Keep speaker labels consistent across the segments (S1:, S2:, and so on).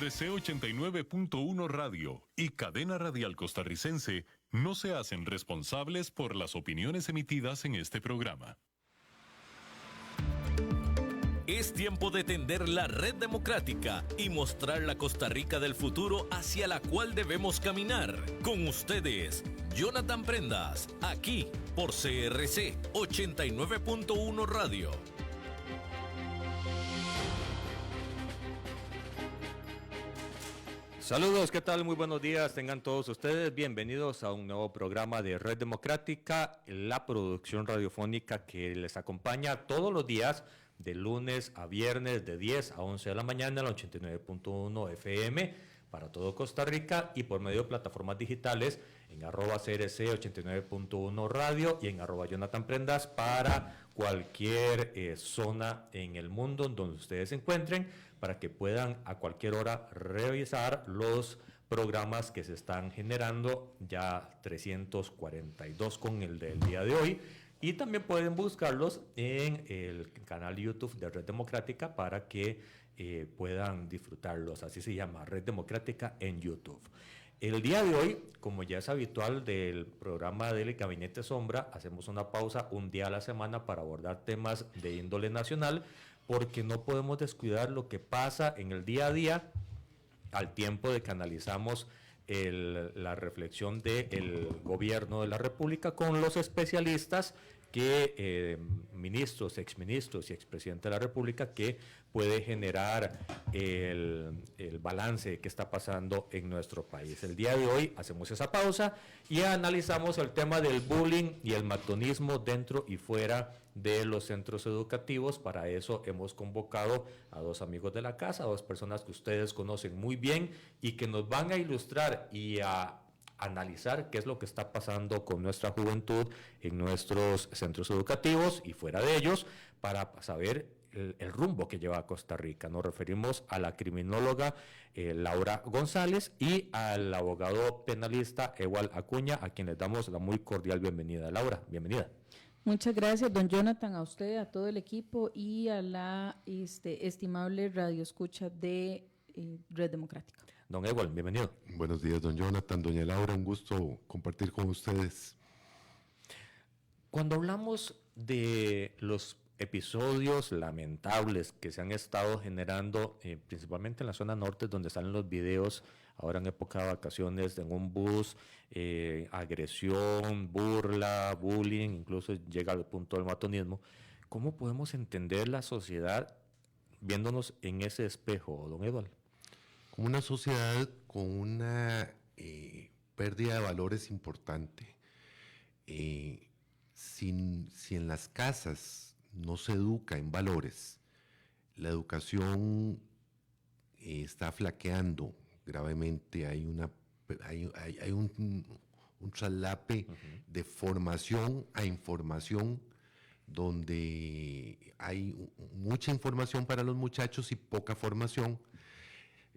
S1: CRC 89.1 Radio y Cadena Radial Costarricense no se hacen responsables por las opiniones emitidas en este programa.
S2: Es tiempo de tender la red democrática y mostrar la Costa Rica del futuro hacia la cual debemos caminar. Con ustedes, Jonathan Prendas, aquí por CRC 89.1 Radio.
S3: Saludos, ¿qué tal? Muy buenos días, tengan todos ustedes bienvenidos a un nuevo programa de Red Democrática, la producción radiofónica que les acompaña todos los días de lunes a viernes de 10 a 11 de la mañana en la 89.1 FM para todo Costa Rica y por medio de plataformas digitales en @CRC 89.1 Radio y en @Jonathan Prendas para cualquier zona en el mundo en donde ustedes se encuentren, para que puedan a cualquier hora revisar los programas que se están generando, ya 342 con el del día de hoy. Y también pueden buscarlos en el canal YouTube de Red Democrática para que puedan disfrutarlos. Así se llama, Red Democrática en YouTube. El día de hoy, como ya es habitual del programa del Gabinete Sombra, hacemos una pausa un día a la semana para abordar temas de índole nacional, porque no podemos descuidar lo que pasa en el día a día al tiempo de que analizamos la reflexión del gobierno de la República con los especialistas que ministros, exministros y expresidente de la República, que puede generar el balance que está pasando en nuestro país. El día de hoy hacemos esa pausa y analizamos el tema del bullying y el matonismo dentro y fuera de los centros educativos. Para eso hemos convocado a dos amigos de la casa, a dos personas que ustedes conocen muy bien y que nos van a ilustrar y a analizar qué es lo que está pasando con nuestra juventud en nuestros centros educativos y fuera de ellos, para saber el rumbo que lleva a Costa Rica. Nos referimos a la criminóloga Laura González y al abogado penalista Ewald Acuña, a quienes damos la muy cordial bienvenida. Laura, bienvenida.
S4: Muchas gracias, don Jonathan, a usted, a todo el equipo y a la estimable radioescucha de Red Democrática.
S3: Don Ewald, bienvenido.
S5: Buenos días, don Jonathan, doña Laura, un gusto compartir con ustedes.
S3: Cuando hablamos de los episodios lamentables que se han estado generando, principalmente en la zona norte, donde salen los videos ahora en época de vacaciones, en un bus, agresión, burla, bullying, incluso llega al punto del matonismo, ¿cómo podemos entender la sociedad viéndonos en ese espejo, don Ewald?
S5: Como una sociedad con una pérdida de valores importante. Si en las casas no se educa en valores, la educación está flaqueando gravemente. Hay un traslape de formación a información, donde hay mucha información para los muchachos y poca formación.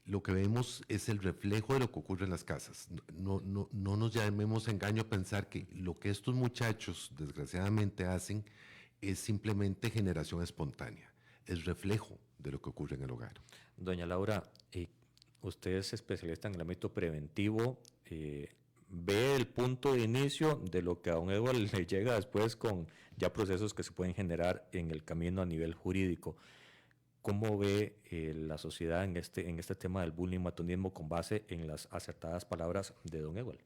S5: Lo que vemos es el reflejo de lo que ocurre en las casas. No nos llamemos engaño a pensar que lo que estos muchachos desgraciadamente hacen es simplemente generación espontánea, es reflejo de lo que ocurre en el hogar.
S3: Doña Laura, usted es especialista en el ámbito preventivo, ve el punto de inicio de lo que a don Ewald le llega después con ya procesos que se pueden generar en el camino a nivel jurídico. ¿Cómo ve la sociedad en este tema del bullying y matonismo con base en las acertadas palabras de don Ewald?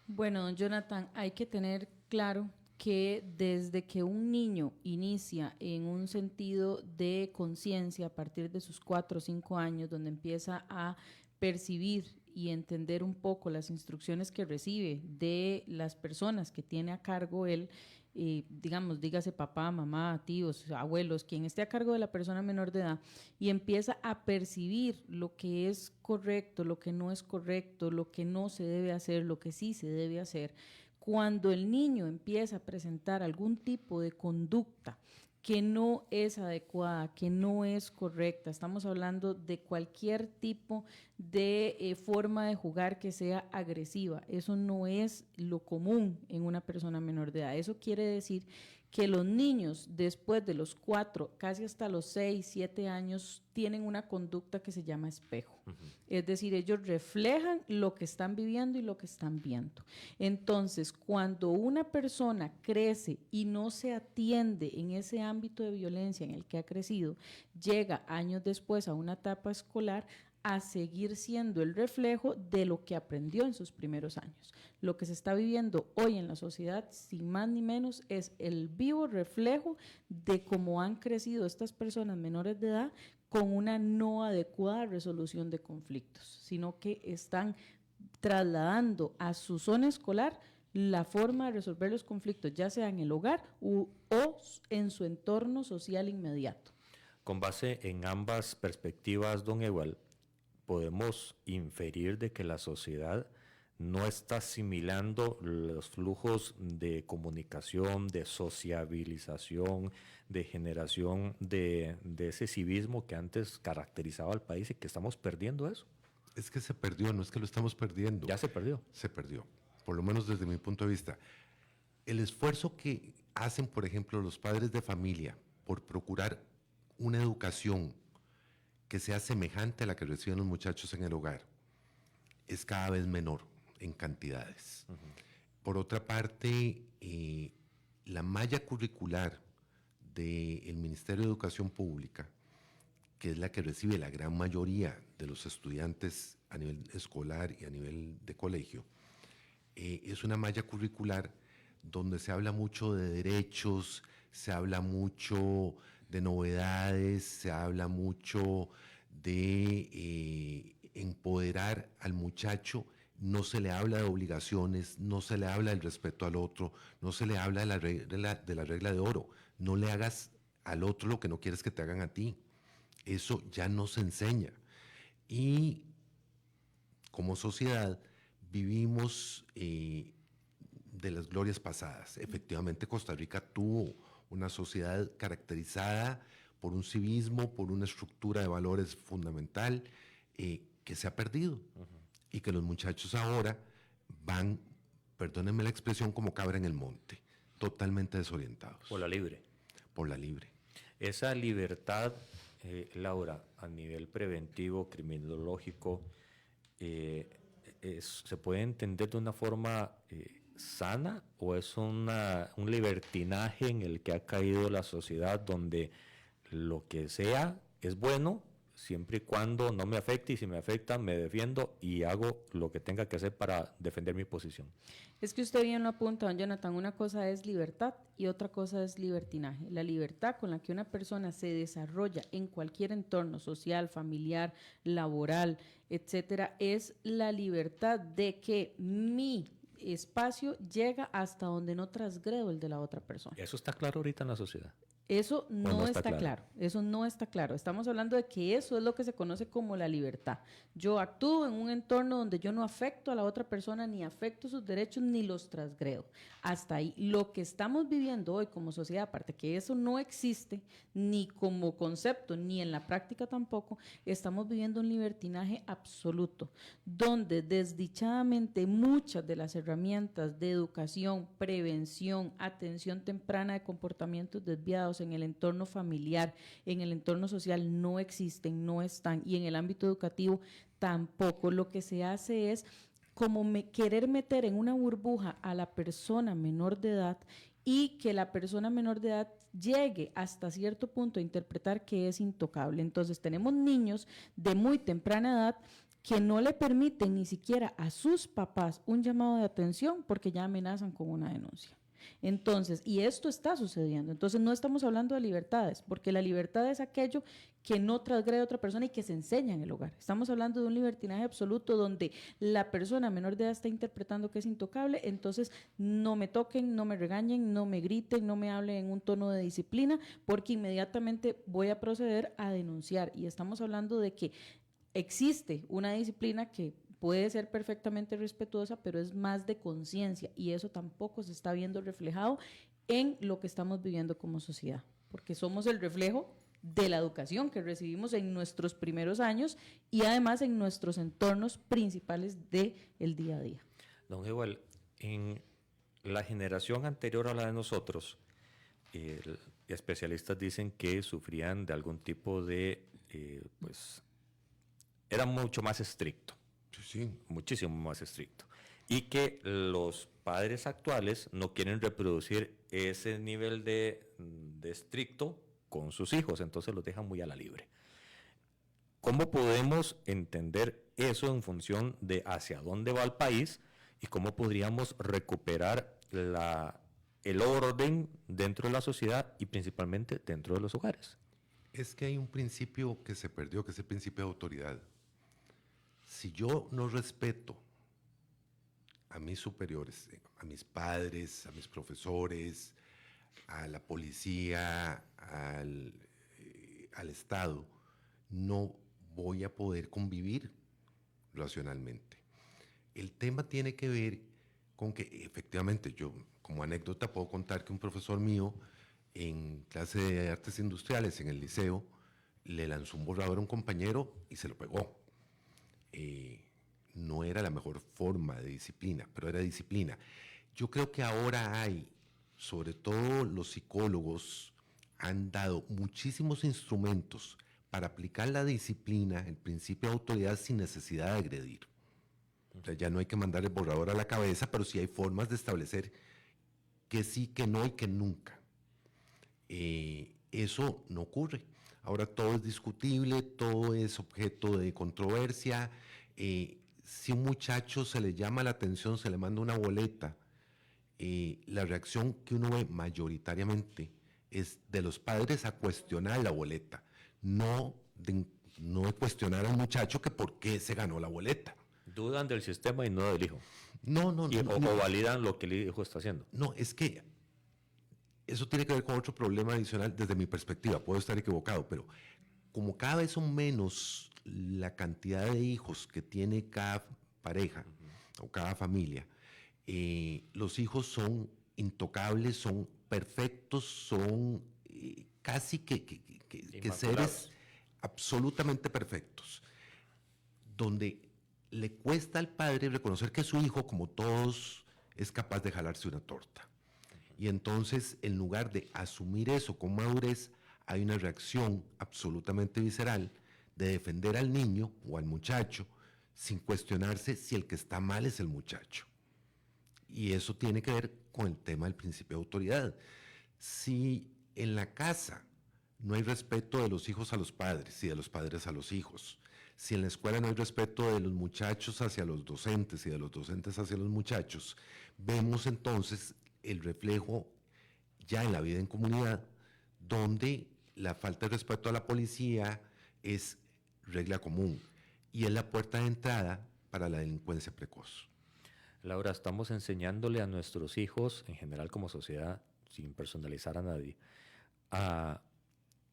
S4: Bueno, don Jonathan, hay que tener claro que desde que un niño inicia en un sentido de conciencia a partir de sus 4 o 5 años, donde empieza a percibir y entender un poco las instrucciones que recibe de las personas que tiene a cargo él, digamos, dígase papá, mamá, tíos, abuelos, quien esté a cargo de la persona menor de edad, y empieza a percibir lo que es correcto, lo que no es correcto, lo que no se debe hacer, lo que sí se debe hacer. Cuando el niño empieza a presentar algún tipo de conducta que no es adecuada, que no es correcta, estamos hablando de cualquier tipo de forma de jugar que sea agresiva, eso no es lo común en una persona menor de edad. Eso quiere decir que los niños después de los 4, casi hasta los 6, 7 años, tienen una conducta que se llama espejo. Es decir, ellos reflejan lo que están viviendo y lo que están viendo. Entonces, cuando una persona crece y no se atiende en ese ámbito de violencia en el que ha crecido, llega años después a una etapa escolar a seguir siendo el reflejo de lo que aprendió en sus primeros años. Lo que se está viviendo hoy en la sociedad, sin más ni menos, es el vivo reflejo de cómo han crecido estas personas menores de edad con una no adecuada resolución de conflictos, sino que están trasladando a su zona escolar la forma de resolver los conflictos, ya sea en el hogar o en su entorno social inmediato.
S3: Con base en ambas perspectivas, don Ewald, podemos inferir de que la sociedad no está asimilando los flujos de comunicación, de sociabilización, de generación de ese civismo que antes caracterizaba al país y que estamos perdiendo eso.
S5: Es que se perdió, no es que lo estamos perdiendo.
S3: Ya se perdió.
S5: Se perdió, por lo menos desde mi punto de vista. El esfuerzo que hacen, por ejemplo, los padres de familia por procurar una educación que sea semejante a la que reciben los muchachos en el hogar es cada vez menor en cantidades. Por otra parte, la malla curricular del Ministerio de Educación Pública, que es la que recibe la gran mayoría de los estudiantes a nivel escolar y a nivel de colegio, es una malla curricular donde se habla mucho de derechos, se habla mucho de novedades, se habla mucho de empoderar al muchacho. No se le habla de obligaciones, no se le habla del respeto al otro, no se le habla de la regla de oro. No le hagas al otro lo que no quieres que te hagan a ti. Eso ya no se enseña. Y como sociedad vivimos de las glorias pasadas. Efectivamente, Costa Rica tuvo una sociedad caracterizada por un civismo, por una estructura de valores fundamental que se ha perdido. Y que los muchachos ahora van, perdónenme la expresión, como cabra en el monte, totalmente desorientados.
S3: Por la libre.
S5: Por la libre.
S3: Esa libertad, Laura, a nivel preventivo, criminológico, ¿se puede entender de una forma sana o es un libertinaje en el que ha caído la sociedad donde lo que sea es bueno siempre y cuando no me afecte, y si me afecta me defiendo y hago lo que tenga que hacer para defender mi posición?
S4: Es que usted bien lo apunta, don Jonathan, una cosa es libertad y otra cosa es libertinaje. La libertad con la que una persona se desarrolla en cualquier entorno social, familiar, laboral, etcétera, es la libertad de que mi espacio llega hasta donde no transgredo el de la otra persona.
S3: Eso está claro ahorita en la sociedad.
S4: Eso no está claro, eso no está claro. Estamos hablando de que eso es lo que se conoce como la libertad. Yo actúo en un entorno donde yo no afecto a la otra persona, ni afecto sus derechos, ni los transgredo. Hasta ahí. Lo que estamos viviendo hoy como sociedad, aparte que eso no existe, ni como concepto, ni en la práctica tampoco, estamos viviendo un libertinaje absoluto, donde desdichadamente muchas de las herramientas de educación, prevención, atención temprana de comportamientos desviados en el entorno familiar, en el entorno social, no existen, no están, y en el ámbito educativo tampoco. Lo que se hace es como querer meter en una burbuja a la persona menor de edad y que la persona menor de edad llegue hasta cierto punto a interpretar que es intocable. Entonces tenemos niños de muy temprana edad que no le permiten ni siquiera a sus papás un llamado de atención porque ya amenazan con una denuncia. Entonces, y esto está sucediendo, entonces no estamos hablando de libertades, porque la libertad es aquello que no transgrede a otra persona y que se enseña en el hogar. Estamos hablando de un libertinaje absoluto donde la persona menor de edad está interpretando que es intocable, entonces no me toquen, no me regañen, no me griten, no me hablen en un tono de disciplina, porque inmediatamente voy a proceder a denunciar. Y estamos hablando de que existe una disciplina que puede ser perfectamente respetuosa, pero es más de conciencia y eso tampoco se está viendo reflejado en lo que estamos viviendo como sociedad, porque somos el reflejo de la educación que recibimos en nuestros primeros años y además en nuestros entornos principales del día a día.
S3: Don Ewald, en la generación anterior a la de nosotros, especialistas dicen que sufrían de algún tipo de, pues, era mucho más estricto,
S5: Sí, sí.
S3: muchísimo más estricto. Y que los padres actuales no quieren reproducir ese nivel de estricto con sus hijos, entonces los dejan muy a la libre. ¿Cómo podemos entender eso en función de hacia dónde va el país y cómo podríamos recuperar el orden dentro de la sociedad y principalmente dentro de los hogares?
S5: Es que hay un principio que se perdió, que es el principio de autoridad. Si yo no respeto a mis superiores, a mis padres, a mis profesores, a la policía, al Estado, no voy a poder convivir racionalmente. El tema tiene que ver con que efectivamente yo, como anécdota, puedo contar que un profesor mío en clase de artes industriales en el liceo le lanzó un borrador a un compañero y se lo pegó. No era la mejor forma de disciplina, pero era disciplina. Yo creo que ahora hay, sobre todo los psicólogos, han dado muchísimos instrumentos para aplicar la disciplina, el principio de autoridad sin necesidad de agredir. O sea, ya no hay que mandar el borrador a la cabeza, pero sí hay formas de establecer que sí, que no y que nunca. Eso no ocurre. Ahora todo es discutible, todo es objeto de controversia. Si a un muchacho se le llama la atención, se le manda una boleta, la reacción que uno ve mayoritariamente es de los padres a cuestionar la boleta, no de cuestionar al muchacho que por qué se ganó la boleta.
S3: Dudan del sistema y no del hijo.
S5: No,
S3: O validan lo que el hijo está haciendo.
S5: No, es que eso tiene que ver con otro problema adicional desde mi perspectiva. Puedo estar equivocado, pero como cada vez son menos la cantidad de hijos que tiene cada pareja o cada familia, los hijos son intocables, son perfectos, son casi que seres absolutamente perfectos, donde le cuesta al padre reconocer que su hijo, como todos, es capaz de jalarse una torta. Y entonces, en lugar de asumir eso con madurez, hay una reacción absolutamente visceral de defender al niño o al muchacho sin cuestionarse si el que está mal es el muchacho. Y eso tiene que ver con el tema del principio de autoridad. Si en la casa no hay respeto de los hijos a los padres y de los padres a los hijos, si en la escuela no hay respeto de los muchachos hacia los docentes y de los docentes hacia los muchachos, vemos entonces el reflejo ya en la vida en comunidad, donde la falta de respeto a la policía es regla común y es la puerta de entrada para la delincuencia precoz.
S3: Laura, estamos enseñándole a nuestros hijos, en general como sociedad, sin personalizar a nadie, a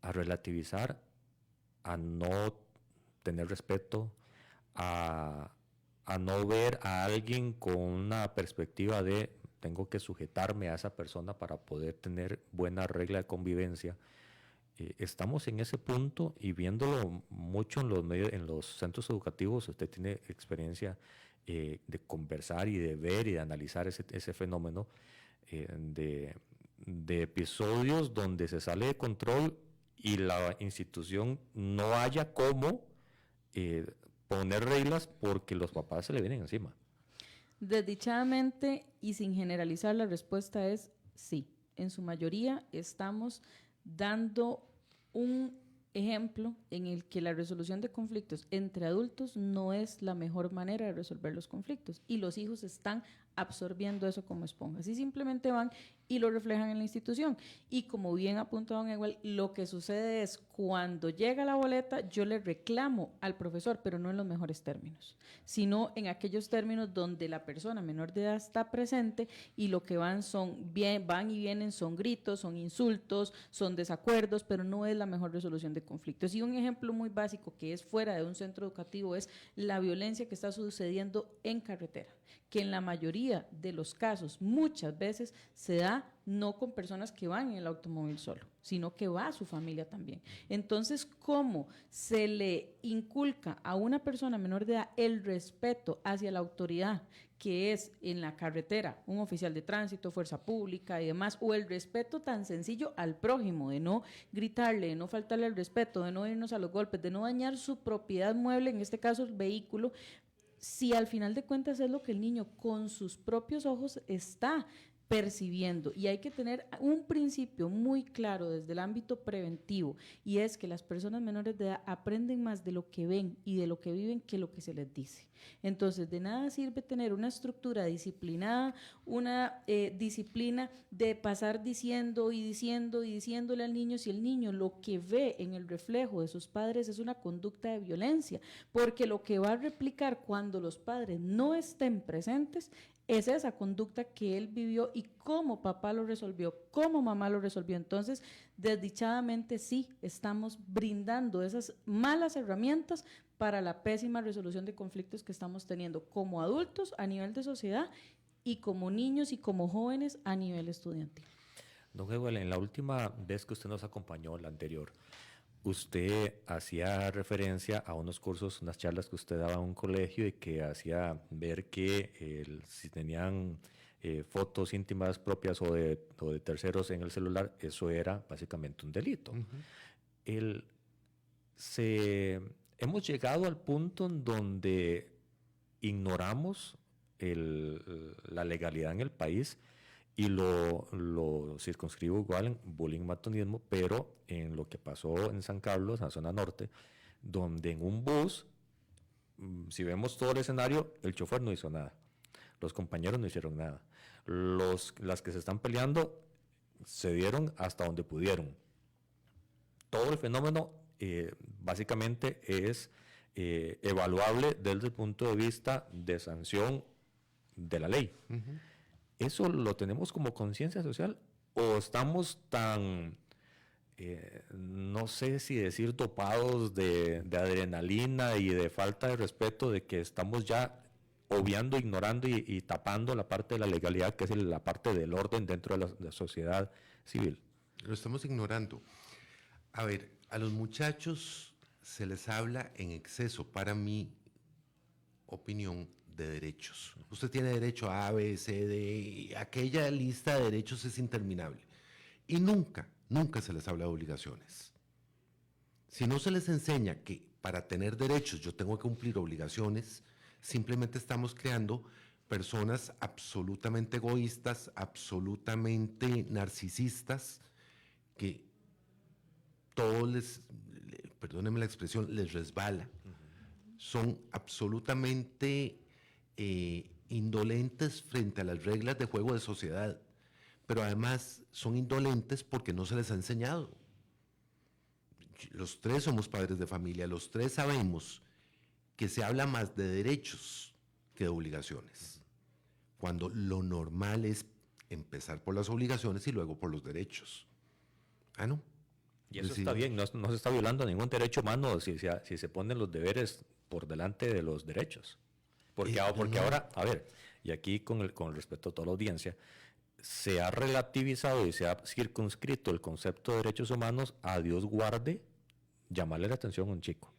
S3: relativizar, a no tener respeto, a no ver a alguien con una perspectiva de tengo que sujetarme a esa persona para poder tener buena regla de convivencia. Estamos en ese punto y viéndolo mucho en los centros educativos. Usted tiene experiencia de conversar y de ver y de analizar ese fenómeno de episodios donde se sale de control y la institución no haya cómo poner reglas porque los papás se le vienen encima.
S4: Desdichadamente y sin generalizar, la respuesta es sí. En su mayoría estamos dando un ejemplo en el que la resolución de conflictos entre adultos no es la mejor manera de resolver los conflictos y los hijos están absorbiendo eso como esponjas y simplemente van y lo reflejan en la institución. Y como bien apuntó don Ewell, lo que sucede es cuando llega la boleta yo le reclamo al profesor, pero no en los mejores términos, sino en aquellos términos donde la persona menor de edad está presente y lo que van y vienen son gritos, son insultos, son desacuerdos, pero no es la mejor resolución de conflictos. Y un ejemplo muy básico que es fuera de un centro educativo es la violencia que está sucediendo en carretera. que en la mayoría de los casos, muchas veces, se da no con personas que van en el automóvil solo, sino que va su familia también. Entonces, ¿cómo se le inculca a una persona menor de edad el respeto hacia la autoridad, que es en la carretera un oficial de tránsito, fuerza pública y demás, o el respeto tan sencillo al prójimo, de no gritarle, de no faltarle el respeto, de no irnos a los golpes, de no dañar su propiedad mueble, en este caso el vehículo, si al final de cuentas es lo que el niño con sus propios ojos está percibiendo? Y hay que tener un principio muy claro desde el ámbito preventivo, y es que las personas menores de edad aprenden más de lo que ven y de lo que viven que lo que se les dice. Entonces, de nada sirve tener una estructura disciplinada, una disciplina de pasar diciendo y diciendo y diciéndole al niño, si el niño lo que ve en el reflejo de sus padres es una conducta de violencia, porque lo que va a replicar cuando los padres no estén presentes es esa conducta que él vivió y cómo papá lo resolvió, cómo mamá lo resolvió. Entonces, desdichadamente sí, estamos brindando esas malas herramientas para la pésima resolución de conflictos que estamos teniendo como adultos a nivel de sociedad y como niños y como jóvenes a nivel estudiantil.
S3: Don Edwin, en la última vez que usted nos acompañó, la anterior, usted hacía referencia a unos cursos, unas charlas que usted daba en un colegio y que hacía ver que si tenían fotos íntimas propias o de terceros en el celular, eso era básicamente un delito. Hemos llegado al punto en donde ignoramos la legalidad en el país y lo circunscribo igual en bullying, matonismo, pero en lo que pasó en San Carlos, en la zona norte, donde en un bus, si vemos todo el escenario, el chofer no hizo nada, los compañeros no hicieron nada, las que se están peleando se dieron hasta donde pudieron. Todo el fenómeno básicamente es evaluable desde el punto de vista de sanción de la ley. Uh-huh. ¿Eso lo tenemos como conciencia social o estamos tan, no sé si decir dopados de adrenalina y de falta de respeto, de que estamos ya obviando, ignorando y tapando la parte de la legalidad, que es la parte del orden dentro de la sociedad civil?
S5: Lo estamos ignorando. A ver, a los muchachos se les habla en exceso, para mi opinión, de derechos. Usted tiene derecho a A, B, C, D, aquella lista de derechos es interminable. Y nunca se les habla de obligaciones. Si no se les enseña que para tener derechos yo tengo que cumplir obligaciones, simplemente estamos creando personas absolutamente egoístas, absolutamente narcisistas, que todo perdónenme la expresión, les resbala. Uh-huh. Son absolutamente indolentes frente a las reglas de juego de sociedad, pero además son indolentes porque no se les ha enseñado. Los tres somos padres de familia, los tres sabemos que se habla más de derechos que de obligaciones, cuando lo normal es empezar por las obligaciones y luego por los derechos. Ah, ¿no?
S3: Y eso está bien, no se está violando ningún derecho humano si se ponen los deberes por delante de los derechos. Porque ahora, a ver, y aquí con el respeto a toda la audiencia, se ha relativizado y se ha circunscrito el concepto de derechos humanos a Dios guarde llamarle la atención a un chico.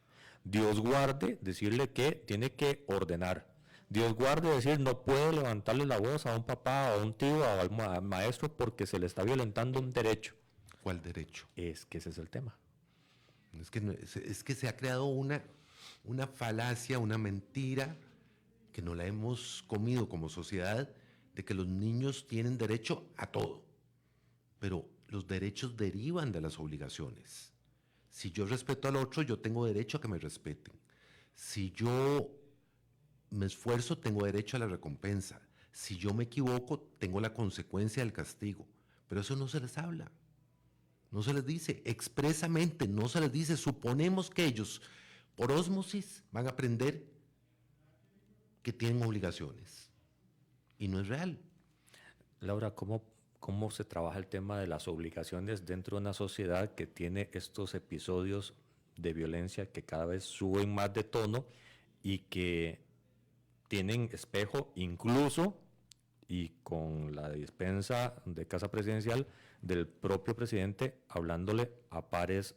S3: Dios guarde decirle que tiene que ordenar. Dios guarde decir no puede levantarle la voz a un papá, a un tío, al maestro porque se le está violentando un derecho.
S5: ¿Cuál derecho?
S3: Es que ese es el tema.
S5: Es que se ha creado una falacia, una mentira que no la hemos comido como sociedad, de que los niños tienen derecho a todo. Pero los derechos derivan de las obligaciones. Si yo respeto al otro, yo tengo derecho a que me respeten. Si yo me esfuerzo, tengo derecho a la recompensa. Si yo me equivoco, tengo la consecuencia del castigo. Pero eso no se les habla. No se les dice expresamente, no se les dice. Suponemos que ellos, por ósmosis, van a aprender que tienen obligaciones. Y no es real.
S3: Laura, ¿cómo se trabaja el tema de las obligaciones dentro de una sociedad que tiene estos episodios de violencia que cada vez suben más de tono y que tienen espejo incluso, y con la dispensa de Casa Presidencial del propio presidente hablándole a pares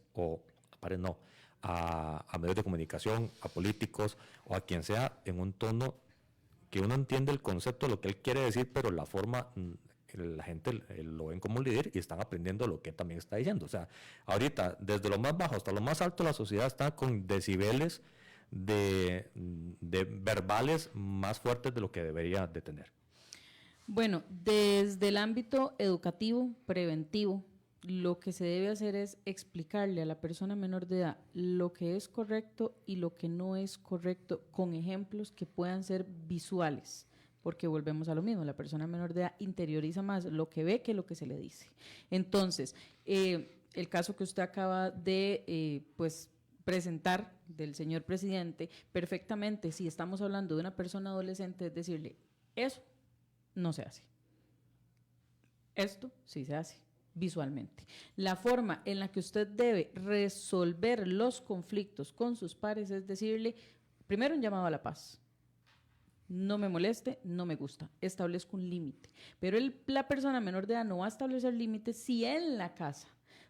S3: no, a medios de comunicación, a políticos o a quien sea en un tono que uno entiende el concepto de lo que él quiere decir, pero la forma, la gente lo ven como un líder y están aprendiendo lo que también está diciendo. O sea, ahorita, desde lo más bajo hasta lo más alto, la sociedad está con decibeles de verbales más fuertes de lo que debería de tener.
S4: Bueno, desde el ámbito educativo, preventivo, lo que se debe hacer es explicarle a la persona menor de edad lo que es correcto y lo que no es correcto con ejemplos que puedan ser visuales, porque volvemos a lo mismo, la persona menor de edad interioriza más lo que ve que lo que se le dice. Entonces, el caso que usted acaba de presentar del señor presidente, perfectamente, si estamos hablando de una persona adolescente, es decirle, eso no se hace. Esto sí se hace visualmente. La forma en la que usted debe resolver los conflictos con sus pares es decirle, primero un llamado a la paz. No me moleste, no me gusta, establezco un límite. Pero la persona menor de edad no va a establecer límites si en la casa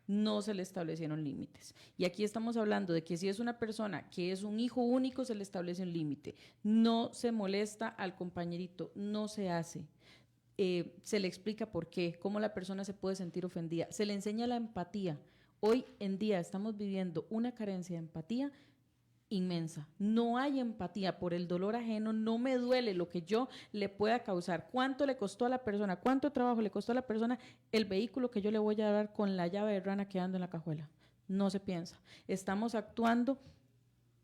S4: no se le establecieron límites. Y aquí estamos hablando de que si es una persona que es un hijo único, se le establece un límite. No se molesta al compañerito, no se hace. Se le explica por qué, cómo la persona se puede sentir ofendida. Se le enseña la empatía. Hoy en día estamos viviendo una carencia de empatía inmensa. No hay empatía por el dolor ajeno, no me duele lo que yo le pueda causar. ¿Cuánto le costó a la persona? ¿Cuánto trabajo le costó a la persona el vehículo que yo le voy a dar con la llave de rana que ando en la cajuela? No se piensa. Estamos actuando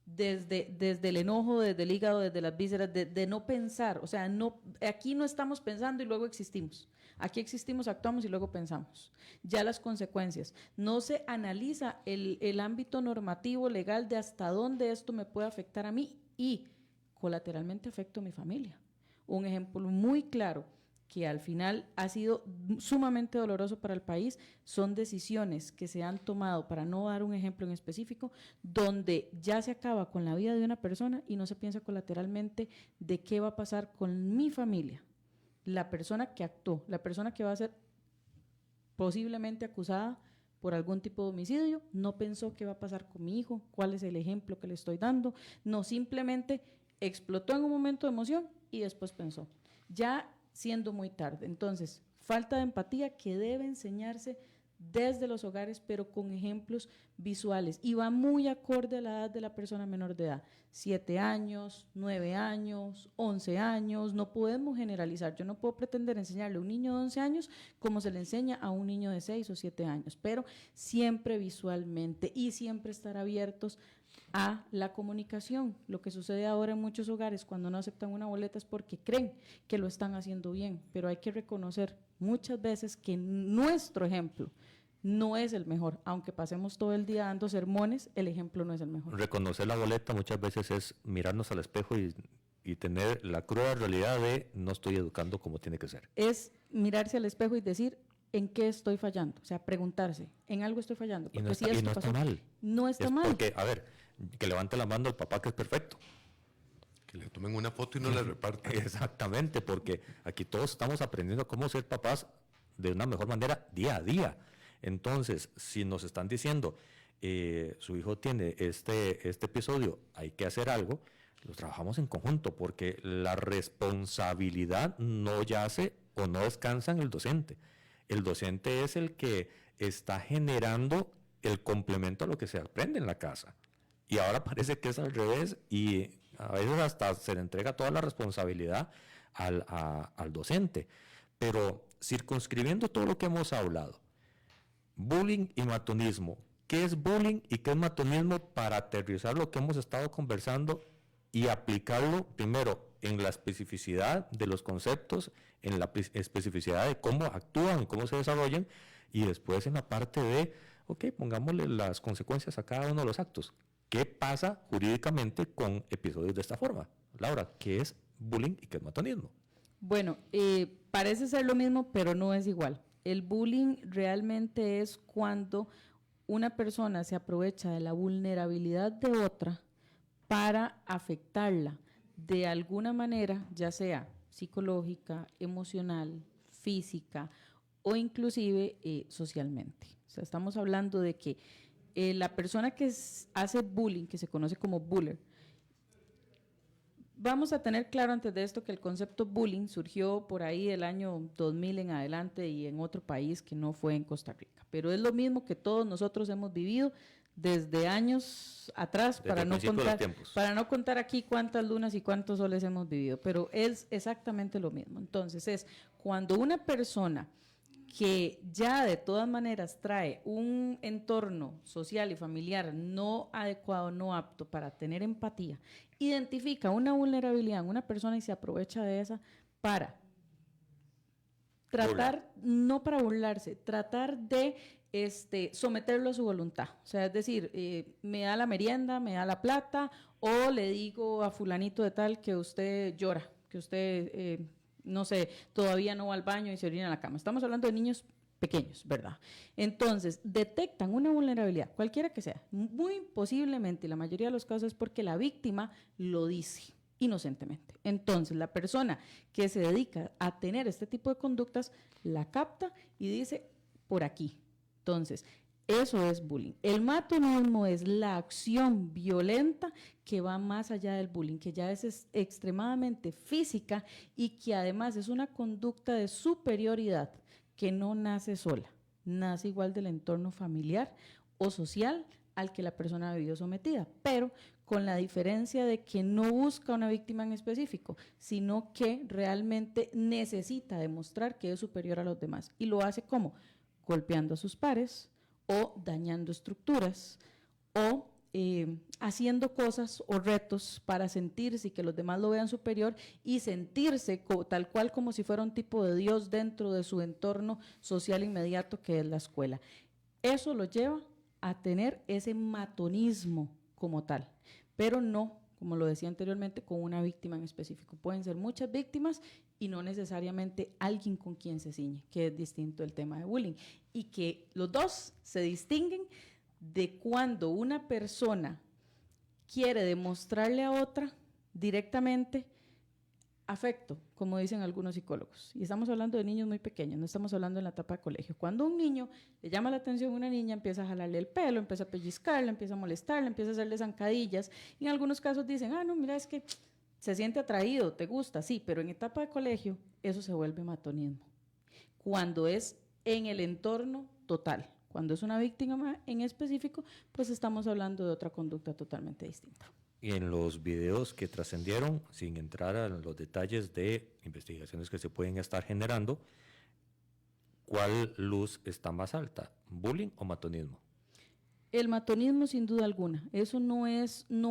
S4: desde el enojo, desde el hígado, desde las vísceras, de no pensar. O sea, aquí no estamos pensando y luego existimos. Aquí existimos, actuamos y luego pensamos. Ya las consecuencias. No se analiza el ámbito normativo, legal, de hasta dónde esto me puede afectar a mí y colateralmente afecto a mi familia. Un ejemplo muy claro que al final ha sido sumamente doloroso para el país, son decisiones que se han tomado, para no dar un ejemplo en específico, donde ya se acaba con la vida de una persona y no se piensa colateralmente de qué va a pasar con mi familia. La persona que actuó, la persona que va a ser posiblemente acusada por algún tipo de homicidio, no pensó qué va a pasar con mi hijo, cuál es el ejemplo que le estoy dando, no, simplemente explotó en un momento de emoción y después pensó. Ya siendo muy tarde. Entonces, falta de empatía que debe enseñarse desde los hogares, pero con ejemplos visuales. Y va muy acorde a la edad de la persona menor de edad. 7 años, 9 años, 11 años. No podemos generalizar. Yo no puedo pretender enseñarle a un niño de 11 años como se le enseña a un niño de 6 o 7 años, pero siempre visualmente y siempre estar abiertos a la comunicación. Lo que sucede ahora en muchos hogares cuando no aceptan una boleta es porque creen que lo están haciendo bien, pero hay que reconocer muchas veces que nuestro ejemplo no es el mejor, aunque pasemos todo el día dando sermones, el ejemplo no es el mejor.
S3: Reconocer la boleta muchas veces es mirarnos al espejo y tener la cruda realidad de no estoy educando como tiene que ser.
S4: Es mirarse al espejo y decir, ¿en qué estoy fallando? O sea, preguntarse, ¿en algo estoy fallando?
S3: Porque no está mal.
S4: No está mal.
S3: Porque, a ver, que levante la mano el papá que es perfecto.
S5: Que le tomen una foto y no la repartan.
S3: Exactamente, porque aquí todos estamos aprendiendo cómo ser papás de una mejor manera día a día. Entonces, si nos están diciendo, su hijo tiene este episodio, hay que hacer algo, lo trabajamos en conjunto, porque la responsabilidad no yace o no descansa en el docente. El docente es el que está generando el complemento a lo que se aprende en la casa. Y ahora parece que es al revés y a veces hasta se le entrega toda la responsabilidad al docente. Pero circunscribiendo todo lo que hemos hablado, bullying y matonismo, ¿qué es bullying y qué es matonismo? Para aterrizar lo que hemos estado conversando y aplicarlo primero en la especificidad de los conceptos, en la especificidad de cómo actúan, cómo se desarrollan, y después en la parte de, ok, pongámosle las consecuencias a cada uno de los actos. ¿Qué pasa jurídicamente con episodios de esta forma? Laura, ¿qué es bullying y qué es matonismo?
S4: Bueno, parece ser lo mismo, pero no es igual. El bullying realmente es cuando una persona se aprovecha de la vulnerabilidad de otra para afectarla de alguna manera, ya sea psicológica, emocional, física o inclusive socialmente. O sea, estamos hablando de que la persona que hace bullying, que se conoce como buller, vamos a tener claro antes de esto que el concepto bullying surgió por ahí del año 2000 en adelante y en otro país que no fue en Costa Rica, pero es lo mismo que todos nosotros hemos vivido desde años atrás, para no contar aquí cuántas lunas y cuántos soles hemos vivido, pero es exactamente lo mismo. Entonces es cuando una persona que ya de todas maneras trae un entorno social y familiar no adecuado, no apto para tener empatía, identifica una vulnerabilidad en una persona y se aprovecha de esa para tratar, no para burlarse, tratar de someterlo a su voluntad. O sea, es decir, me da la merienda, me da la plata, o le digo a fulanito de tal que usted llora, que usted... no sé, todavía no va al baño y se orina en la cama. Estamos hablando de niños pequeños, ¿verdad? Entonces, detectan una vulnerabilidad, cualquiera que sea, muy posiblemente, y la mayoría de los casos es porque la víctima lo dice inocentemente. Entonces, la persona que se dedica a tener este tipo de conductas, la capta y dice, por aquí. Entonces, eso es bullying. El matonismo es la acción violenta que va más allá del bullying, que ya es extremadamente física y que además es una conducta de superioridad que no nace sola, nace igual del entorno familiar o social al que la persona ha vivido sometida, pero con la diferencia de que no busca una víctima en específico, sino que realmente necesita demostrar que es superior a los demás. Y lo hace ¿cómo? Golpeando a sus pares, o dañando estructuras, o haciendo cosas o retos para sentirse y que los demás lo vean superior y sentirse tal cual como si fuera un tipo de Dios dentro de su entorno social inmediato que es la escuela. Eso lo lleva a tener ese matonismo como tal, pero no, como lo decía anteriormente, con una víctima en específico. Pueden ser muchas víctimas y no necesariamente alguien con quien se ciñe, que es distinto el tema de bullying. Y que los dos se distinguen de cuando una persona quiere demostrarle a otra directamente afecto, como dicen algunos psicólogos. Y estamos hablando de niños muy pequeños, no estamos hablando en la etapa de colegio. Cuando un niño le llama la atención a una niña, empieza a jalarle el pelo, empieza a pellizcarla, empieza a molestarla, empieza a hacerle zancadillas. Y en algunos casos dicen, no, mira, es que se siente atraído, te gusta, sí, pero en etapa de colegio eso se vuelve matonismo. Cuando es en el entorno total, cuando es una víctima en específico, pues estamos hablando de otra conducta totalmente distinta.
S3: Y en los videos que trascendieron, sin entrar a los detalles de investigaciones que se pueden estar generando, ¿cuál luz está más alta? ¿Bullying o matonismo?
S4: El matonismo, sin duda alguna. Eso no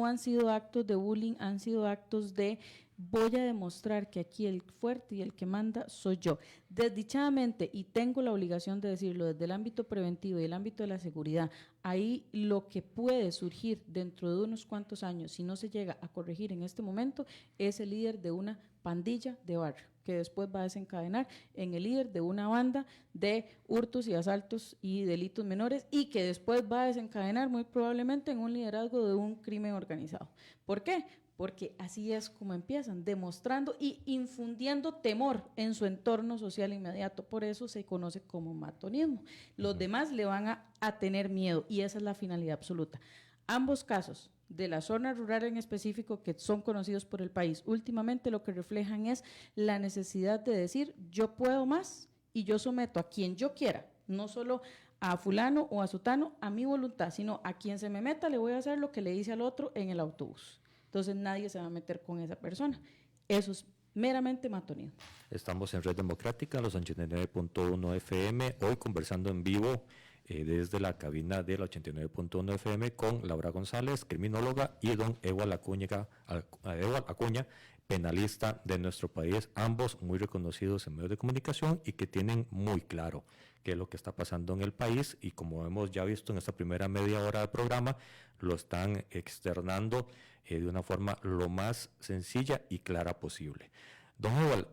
S4: han sido actos de bullying, han sido actos de voy a demostrar que aquí el fuerte y el que manda soy yo. Desdichadamente, y tengo la obligación de decirlo, desde el ámbito preventivo y el ámbito de la seguridad, ahí lo que puede surgir dentro de unos cuantos años, si no se llega a corregir en este momento, es el líder de una pandilla de barrio, que después va a desencadenar en el líder de una banda de hurtos y asaltos y delitos menores, y que después va a desencadenar muy probablemente en un liderazgo de un crimen organizado. ¿Por qué? Porque así es como empiezan, demostrando y infundiendo temor en su entorno social inmediato. Por eso se conoce como matonismo. Los demás le van a tener miedo y esa es la finalidad absoluta. Ambos casos, de la zona rural en específico, que son conocidos por el país, últimamente lo que reflejan es la necesidad de decir yo puedo más y yo someto a quien yo quiera, no solo a fulano o a sutano, a mi voluntad, sino a quien se me meta le voy a hacer lo que le dice al otro en el autobús. Entonces nadie se va a meter con esa persona. Eso es meramente matonismo.
S3: Estamos en Red Democrática, los 89.1 FM, hoy conversando en vivo desde la cabina de la 89.1 FM con Laura González, criminóloga, y don Ewald Acuña, penalista de nuestro país, ambos muy reconocidos en medios de comunicación y que tienen muy claro qué es lo que está pasando en el país, y como hemos ya visto en esta primera media hora del programa, lo están externando de una forma lo más sencilla y clara posible. Don Ewald,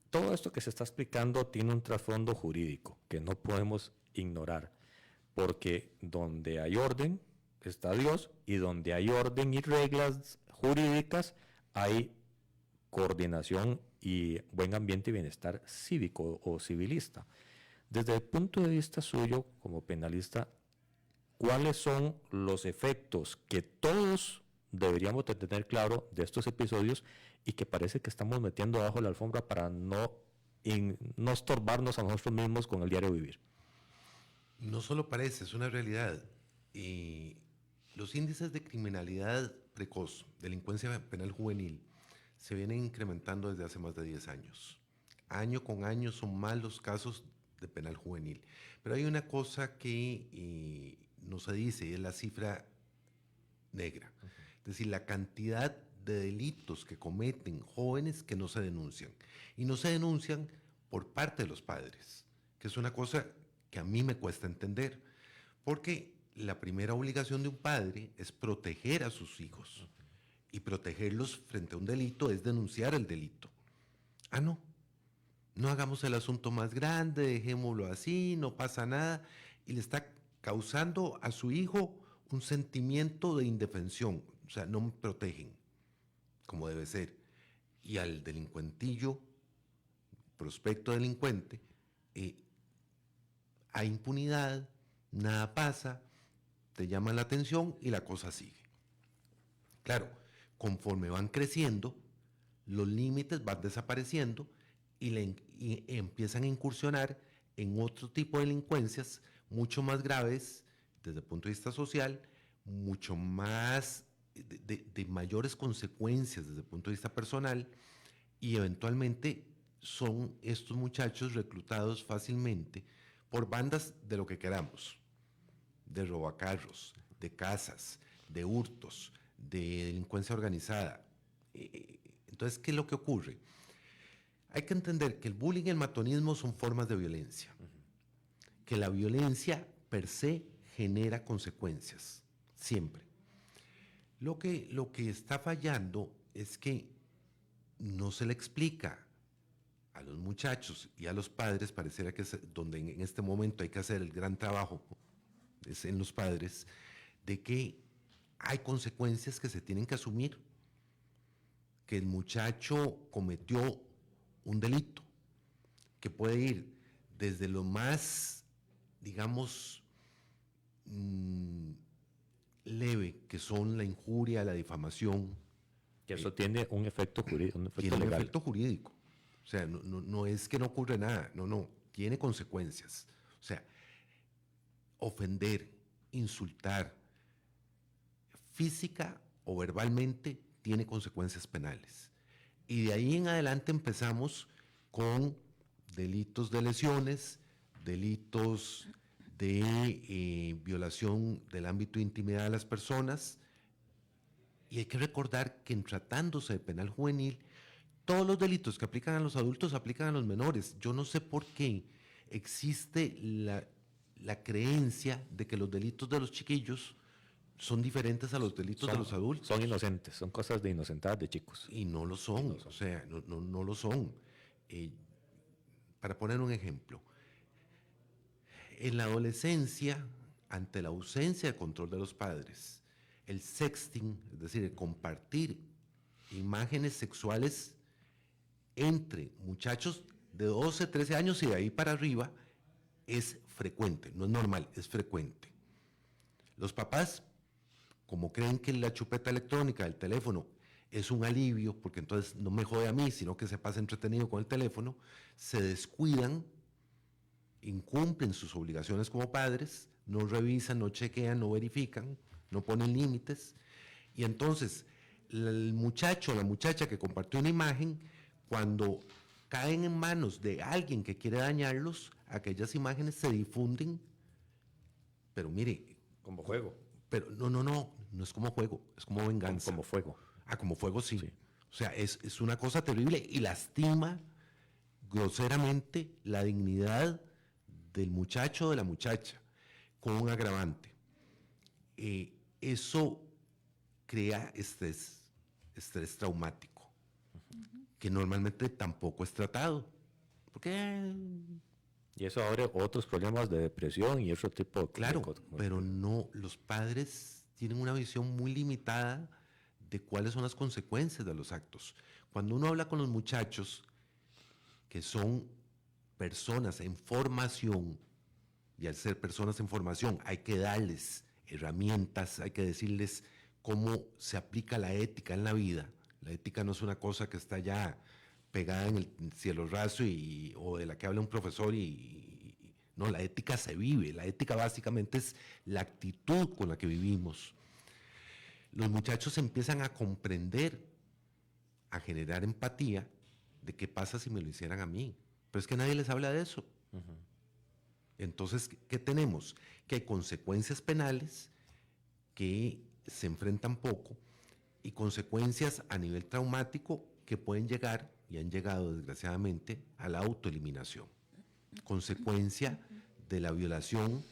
S3: todo esto que se está explicando tiene un trasfondo jurídico que no podemos ignorar, porque donde hay orden está Dios, y donde hay orden y reglas jurídicas hay coordinación y buen ambiente y bienestar cívico o civilista. Desde el punto de vista suyo como penalista, ¿cuáles son los efectos que todos deberíamos de tener claro de estos episodios y que parece que estamos metiendo abajo la alfombra para no estorbarnos a nosotros mismos con el diario vivir?
S5: No solo parece, es una realidad. Los índices de criminalidad precoz, delincuencia penal juvenil, se vienen incrementando desde hace más de 10 años. Año con año son más los casos de penal juvenil. Pero hay una cosa que no se dice, y es la cifra negra. Es decir, la cantidad de delitos que cometen jóvenes que no se denuncian. Y no se denuncian por parte de los padres, que es una cosa que a mí me cuesta entender, porque la primera obligación de un padre es proteger a sus hijos. Y protegerlos frente a un delito es denunciar el delito. No hagamos el asunto más grande, dejémoslo así, no pasa nada, y le está causando a su hijo un sentimiento de indefensión, o sea, no me protegen como debe ser. Y al delincuentillo, prospecto delincuente, hay impunidad, nada pasa, te llaman la atención y la cosa sigue. Claro, conforme van creciendo, los límites van desapareciendo y empiezan a incursionar en otro tipo de delincuencias mucho más graves desde el punto de vista social, mucho más de mayores consecuencias desde el punto de vista personal, y eventualmente son estos muchachos reclutados fácilmente por bandas de lo que queramos, de robacarros, de casas, de hurtos, de delincuencia organizada. Entonces, ¿qué es lo que ocurre? Hay que entender que el bullying y el matonismo son formas de violencia, que la violencia per se genera consecuencias, siempre. Lo que está fallando es que no se le explica a los muchachos y a los padres, pareciera que es donde en este momento hay que hacer el gran trabajo, es en los padres, de que hay consecuencias que se tienen que asumir, que el muchacho cometió un delito, que puede ir desde lo más, digamos, leve, que son la injuria, la difamación.
S3: Que eso tiene un efecto jurídico, un efecto
S5: Tiene
S3: legal.
S5: un efecto jurídico. O sea, no es que no ocurre nada, no, tiene consecuencias. O sea, ofender, insultar, física o verbalmente, tiene consecuencias penales. Y de ahí en adelante empezamos con delitos de lesiones, delitos de violación del ámbito de intimidad de las personas. Y hay que recordar que en tratándose de penal juvenil, todos los delitos que aplican a los adultos aplican a los menores. Yo no sé por qué existe la creencia de que los delitos de los chiquillos son diferentes a los delitos de los adultos.
S3: Son inocentes, son cosas de inocentar de chicos.
S5: Y no lo son, o sea, no lo son. Para poner un ejemplo, en la adolescencia, ante la ausencia de control de los padres, el sexting, es decir, el compartir imágenes sexuales entre muchachos de 12, 13 años y de ahí para arriba, es frecuente, no es normal, es frecuente. Los papás, como creen que la chupeta electrónica del teléfono es un alivio, porque entonces no me jode a mí, sino que se pasa entretenido con el teléfono, se descuidan, incumplen sus obligaciones como padres, no revisan, no chequean, no verifican, no ponen límites, y entonces el muchacho o la muchacha que compartió una imagen, cuando caen en manos de alguien que quiere dañarlos, aquellas imágenes se difunden, pero mire...
S3: Como juego.
S5: Pero no es como juego, es como venganza.
S3: Como fuego.
S5: Como fuego sí. O sea, es una cosa terrible y lastima groseramente la dignidad del muchacho o de la muchacha, con un agravante. Eso crea estrés traumático, que normalmente tampoco es tratado. Porque...
S3: Y eso abre otros problemas de depresión y otro tipo de...
S5: Claro, pero no, los padres tienen una visión muy limitada de cuáles son las consecuencias de los actos. Cuando uno habla con los muchachos, que son personas en formación, y al ser personas en formación hay que darles herramientas, hay que decirles cómo se aplica la ética en la vida. La ética no es una cosa que está ya pegada en el cielo raso o de la que habla un profesor no, la ética se vive. La ética básicamente es la actitud con la que vivimos. Los muchachos empiezan a comprender, a generar empatía de qué pasa si me lo hicieran a mí. Pero es que nadie les habla de eso. Entonces, ¿qué tenemos? Que hay consecuencias penales que se enfrentan poco y consecuencias a nivel traumático que pueden llegar, y han llegado desgraciadamente, a la autoeliminación. Consecuencia de la violación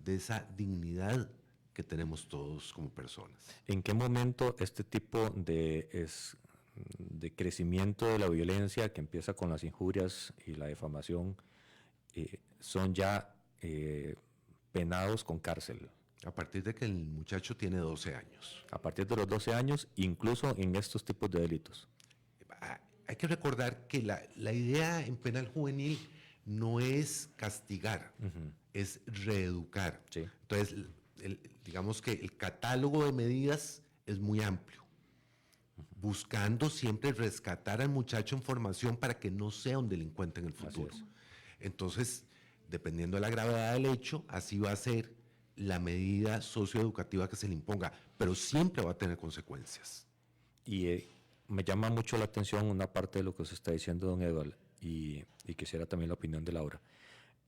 S5: de esa dignidad que tenemos todos como personas.
S3: ¿En qué momento este tipo de crecimiento de la violencia que empieza con las injurias y la difamación son ya penados con cárcel?
S5: A partir de que el muchacho tiene 12 años.
S3: A partir de los 12 años, incluso en estos tipos de delitos.
S5: Hay que recordar que la idea en penal juvenil no es castigar, es reeducar.
S3: Sí.
S5: Entonces, digamos que el catálogo de medidas es muy amplio, buscando siempre rescatar al muchacho en formación para que no sea un delincuente en el futuro. Entonces, dependiendo de la gravedad del hecho, así va a ser la medida socioeducativa que se le imponga, pero siempre va a tener consecuencias.
S3: Y me llama mucho la atención una parte de lo que se está diciendo, don Eduardo, y quisiera también la opinión de Laura,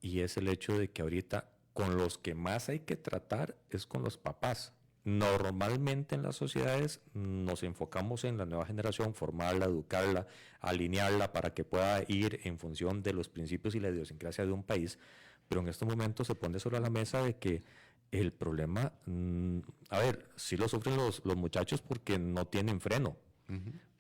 S3: y es el hecho de que ahorita con los que más hay que tratar es con los papás. Normalmente en las sociedades nos enfocamos en la nueva generación, formarla, educarla, alinearla para que pueda ir en función de los principios y la idiosincrasia de un país, pero en este momento se pone sobre la mesa de que el problema, sí lo sufren los muchachos porque no tienen freno,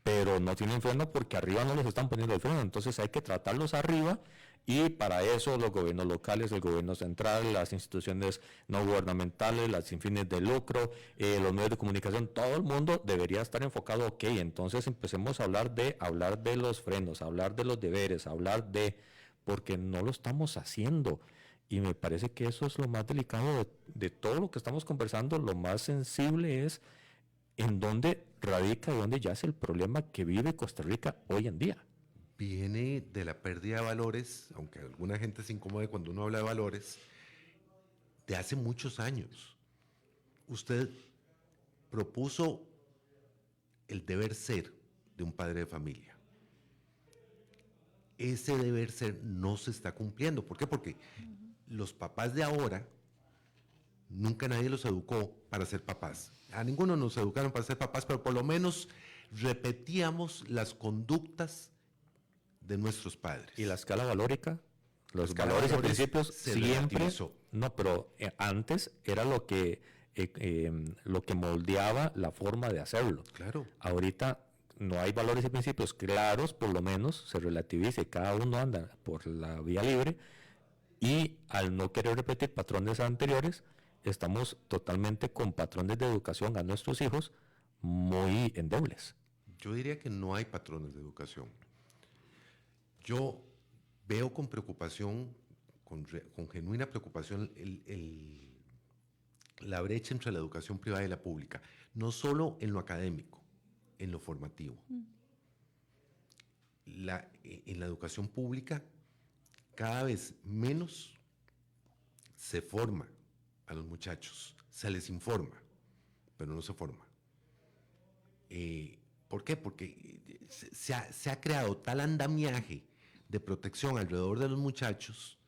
S3: pero no tienen freno porque arriba no les están poniendo el freno, entonces hay que tratarlos arriba, y para eso los gobiernos locales, el gobierno central, las instituciones no gubernamentales, las sin fines de lucro, los medios de comunicación, todo el mundo debería estar enfocado. Ok, entonces empecemos a hablar de los frenos, hablar de los deberes, porque no lo estamos haciendo. Y me parece que eso es lo más delicado de todo lo que estamos conversando. Lo más sensible es en dónde radica y dónde yace el problema que vive Costa Rica hoy en día.
S5: Viene de la pérdida de valores, aunque alguna gente se incomode cuando uno habla de valores, de hace muchos años. Usted propuso el deber ser de un padre de familia. Ese deber ser no se está cumpliendo. ¿Por qué? Porque los papás de ahora, nunca nadie los educó para ser papás. A ninguno nos educaron para ser papás, pero por lo menos repetíamos las conductas de nuestros padres.
S3: Y la escala valórica, los
S5: escala
S3: valores y
S5: valores
S3: principios
S5: se
S3: siempre,
S5: relativizó.
S3: no, pero antes era lo que moldeaba la forma de hacerlo.
S5: Claro.
S3: Ahorita no hay valores y principios claros, por lo menos se relativiza y cada uno anda por la vía libre, y al no querer repetir patrones anteriores, estamos totalmente con patrones de educación a nuestros hijos muy endebles.
S5: Yo diría que no hay patrones de educación. Yo veo con preocupación, con genuina preocupación, la brecha entre la educación privada y la pública, no solo en lo académico, en lo formativo. En la educación pública, cada vez menos se forma a los muchachos, se les informa, pero no se forma. ¿Por qué? Porque se ha creado tal andamiaje de protección alrededor de los muchachos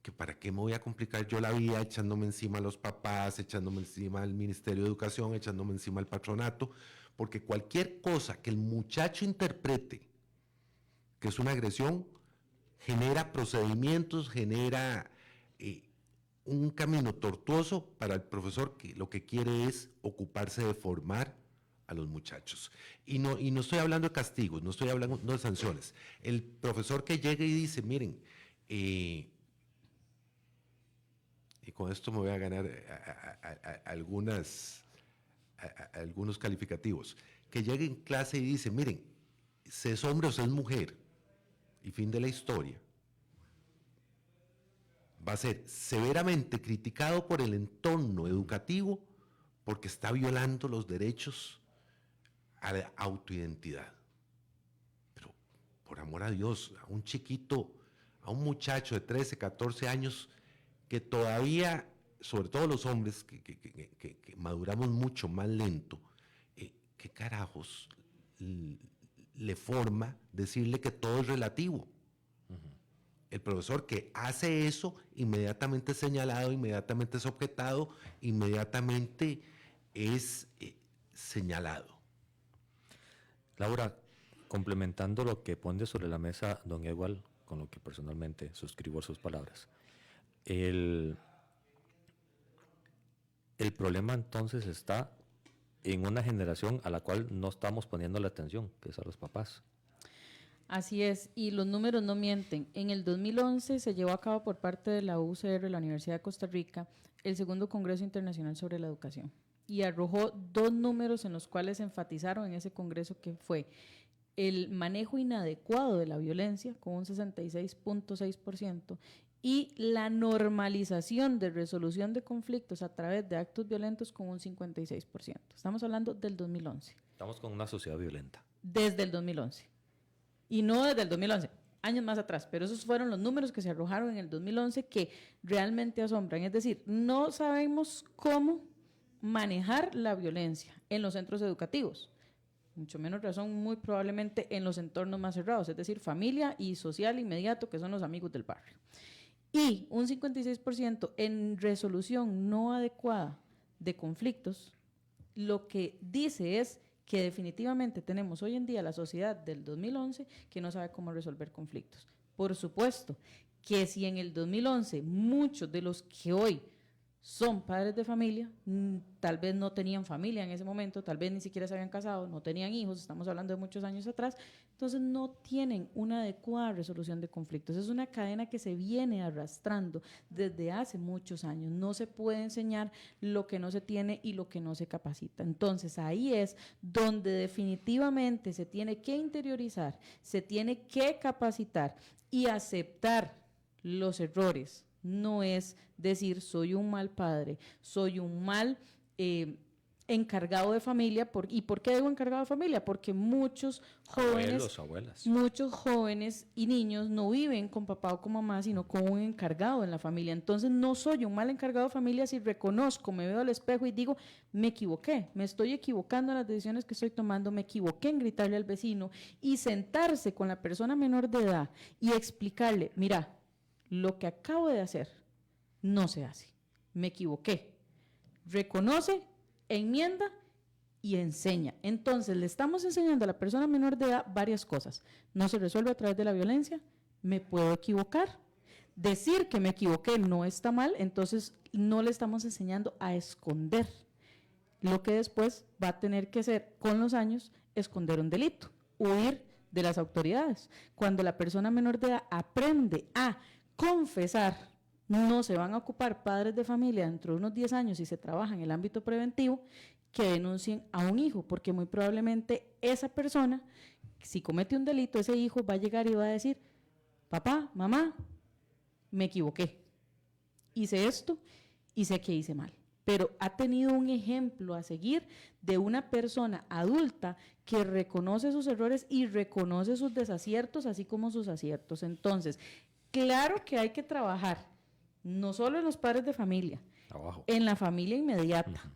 S5: que para qué me voy a complicar yo la vida echándome encima a los papás, echándome encima al Ministerio de Educación, echándome encima al patronato, porque cualquier cosa que el muchacho interprete que es una agresión genera procedimientos, genera un camino tortuoso para el profesor que lo que quiere es ocuparse de formar a los muchachos. Y no estoy hablando de castigos, no estoy hablando de sanciones. El profesor que llega y dice, miren, y con esto me voy a ganar algunos calificativos, que llegue en clase y dice, miren, se es hombre o se es mujer, y fin de la historia, va a ser severamente criticado por el entorno educativo porque está violando los derechos a la autoidentidad. Pero, por amor a Dios, a un chiquito, a un muchacho de 13, 14 años que todavía, sobre todo los hombres que maduramos mucho más lento, ¿qué carajos le forma decirle que todo es relativo? El profesor que hace eso inmediatamente es señalado, inmediatamente es objetado, inmediatamente es señalado.
S3: Laura, complementando lo que pone sobre la mesa don Edward, con lo que personalmente suscribo a sus palabras, el problema entonces está en una generación a la cual no estamos poniendo la atención, que es a los papás.
S4: Así es, y los números no mienten. En el 2011 se llevó a cabo por parte de la UCR, la Universidad de Costa Rica, el segundo Congreso Internacional sobre la Educación. Y arrojó 2 números en los cuales se enfatizaron en ese congreso, que fue el manejo inadecuado de la violencia, con un 66.6%, y la normalización de resolución de conflictos a través de actos violentos con un 56%. Estamos hablando del 2011.
S3: Estamos con una sociedad violenta.
S4: Desde el 2011. Y no desde el 2011, años más atrás, pero esos fueron los números que se arrojaron en el 2011 que realmente asombran. Es decir, no sabemos cómo manejar la violencia en los centros educativos, mucho menos razón muy probablemente en los entornos más cerrados, es decir, familia y social inmediato, que son los amigos del barrio. Y un 56% en resolución no adecuada de conflictos, lo que dice es que definitivamente tenemos hoy en día la sociedad del 2011 que no sabe cómo resolver conflictos. Por supuesto que si en el 2011 muchos de los que hoy son padres de familia, tal vez no tenían familia en ese momento, tal vez ni siquiera se habían casado, no tenían hijos, estamos hablando de muchos años atrás, entonces no tienen una adecuada resolución de conflictos. Es una cadena que se viene arrastrando desde hace muchos años. No se puede enseñar lo que no se tiene y lo que no se capacita. Entonces ahí es donde definitivamente se tiene que interiorizar, se tiene que capacitar y aceptar los errores. No es decir, soy un mal padre, soy un mal encargado de familia. ¿Y por qué digo encargado de familia? Porque muchos jóvenes, muchos jóvenes y niños no viven con papá o con mamá, sino con un encargado en la familia. Entonces no soy un mal encargado de familia si reconozco, me veo al espejo y digo, me equivoqué, me estoy equivocando en las decisiones que estoy tomando, me equivoqué en gritarle al vecino, y sentarse con la persona menor de edad y explicarle, mira, lo que acabo de hacer no se hace, me equivoqué. Reconoce, enmienda y enseña. Entonces le estamos enseñando a la persona menor de edad varias cosas. No se resuelve a través de la violencia, me puedo equivocar. Decir que me equivoqué no está mal, entonces no le estamos enseñando a esconder lo que después va a tener que ser con los años, esconder un delito, huir de las autoridades. Cuando la persona menor de edad aprende a confesar, no se van a ocupar padres de familia dentro de unos 10 años si se trabaja en el ámbito preventivo que denuncien a un hijo, porque muy probablemente esa persona, si comete un delito, ese hijo va a llegar y va a decir, papá, mamá, me equivoqué, hice esto y sé que hice mal. Pero ha tenido un ejemplo a seguir de una persona adulta que reconoce sus errores y reconoce sus desaciertos, así como sus aciertos. Entonces, claro que hay que trabajar, no solo en los padres de familia, en la familia inmediata,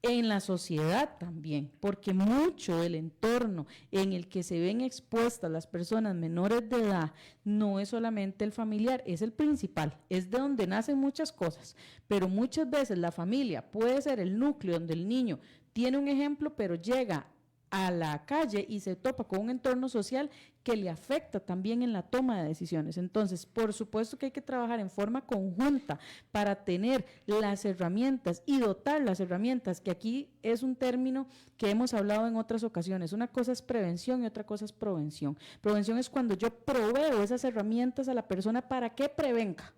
S4: en la sociedad también, porque mucho del entorno en el que se ven expuestas las personas menores de edad no es solamente el familiar, es el principal, es de donde nacen muchas cosas, pero muchas veces la familia puede ser el núcleo donde el niño tiene un ejemplo, pero llega a la calle y se topa con un entorno social que le afecta también en la toma de decisiones. Entonces, por supuesto que hay que trabajar en forma conjunta para tener las herramientas y dotar las herramientas, que aquí es un término que hemos hablado en otras ocasiones. Una cosa es prevención y otra cosa es prevención. Prevención es cuando yo proveo esas herramientas a la persona para que prevenga.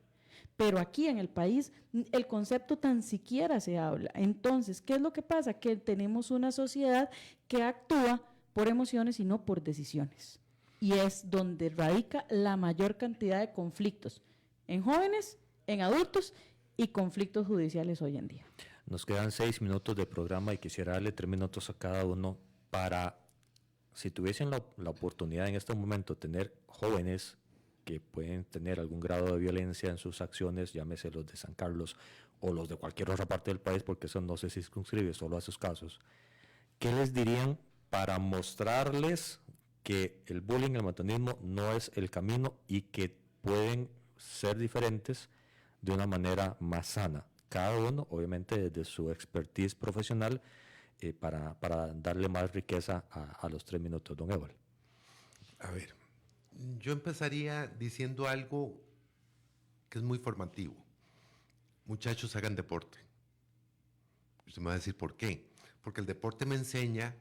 S4: Pero aquí en el país el concepto tan siquiera se habla. Entonces, ¿qué es lo que pasa? Que tenemos una sociedad que actúa por emociones y no por decisiones. y es donde radica la mayor cantidad de conflictos en jóvenes, en adultos y conflictos judiciales hoy en día.
S3: Nos quedan 6 minutos de programa y quisiera darle 3 minutos a cada uno para, si tuviesen la oportunidad en este momento, tener jóvenes que pueden tener algún grado de violencia en sus acciones, llámese los de San Carlos o los de cualquier otra parte del país, porque eso no se circunscribe solo a esos casos, ¿qué les dirían para mostrarles que el bullying, el matonismo no es el camino y que pueden ser diferentes de una manera más sana? Cada uno, obviamente, desde su expertise profesional, para darle más riqueza a los 3 minutos, don Ébol.
S5: A ver, yo empezaría diciendo algo que es muy formativo. Muchachos, hagan deporte. Usted me va a decir, ¿por qué? Porque el deporte me enseña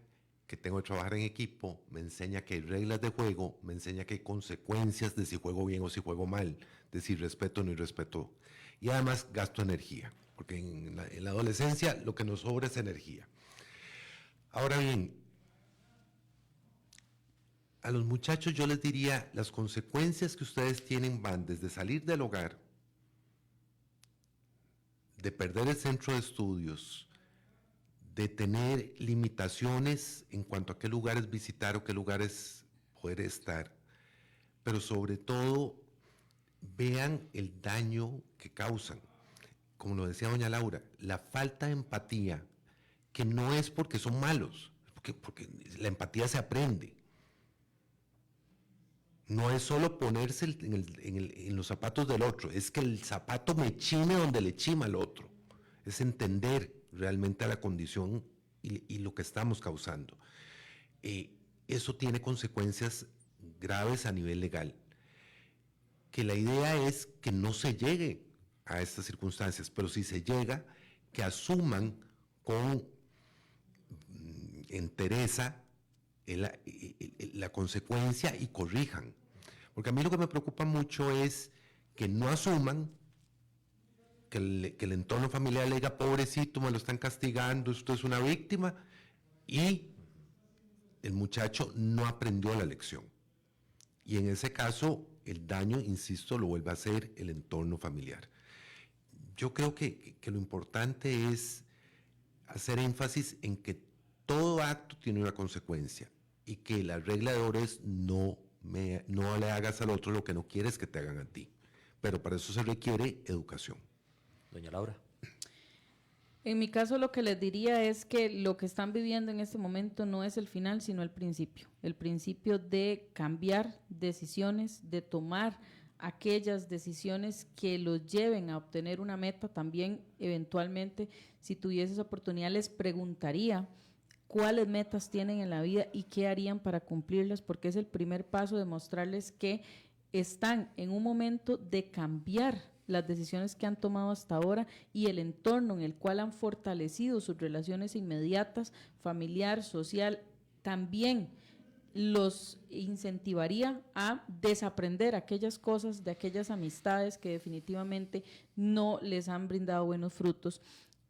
S5: que tengo que trabajar en equipo, me enseña que hay reglas de juego, me enseña que hay consecuencias de si juego bien o si juego mal, de si respeto o no respeto. Y además gasto energía, porque en la adolescencia lo que nos sobra es energía. Ahora bien, a los muchachos yo les diría, las consecuencias que ustedes tienen van desde salir del hogar, de perder el centro de estudios, de tener limitaciones en cuanto a qué lugares visitar o qué lugares poder estar, pero sobre todo vean el daño que causan. Como lo decía doña Laura, la falta de empatía, que no es porque son malos, porque la empatía se aprende. No es solo ponerse en los zapatos del otro, es que el zapato me chime donde le chima al otro. Es entender realmente la condición y lo que estamos causando. Eso tiene consecuencias graves a nivel legal. Que la idea es que no se llegue a estas circunstancias, pero si se llega, que asuman con entereza la consecuencia y corrijan. Porque a mí lo que me preocupa mucho es que no asuman, que el entorno familiar le diga, pobrecito, me lo están castigando, usted es una víctima, y el muchacho no aprendió la lección. Y en ese caso, el daño, insisto, lo vuelve a hacer el entorno familiar. Yo creo que lo importante es hacer énfasis en que todo acto tiene una consecuencia y que la regla de oro es no le hagas al otro lo que no quieres que te hagan a ti. Pero para eso se requiere educación.
S3: Doña Laura.
S4: En mi caso, lo que les diría es que lo que están viviendo en este momento no es el final, sino el principio de cambiar decisiones, de tomar aquellas decisiones que los lleven a obtener una meta. También, eventualmente, si tuviese esa oportunidad, les preguntaría cuáles metas tienen en la vida y qué harían para cumplirlas, porque es el primer paso de mostrarles que están en un momento de cambiar las decisiones que han tomado hasta ahora y el entorno en el cual han fortalecido sus relaciones inmediatas, familiar, social. También los incentivaría a desaprender aquellas cosas de aquellas amistades que definitivamente no les han brindado buenos frutos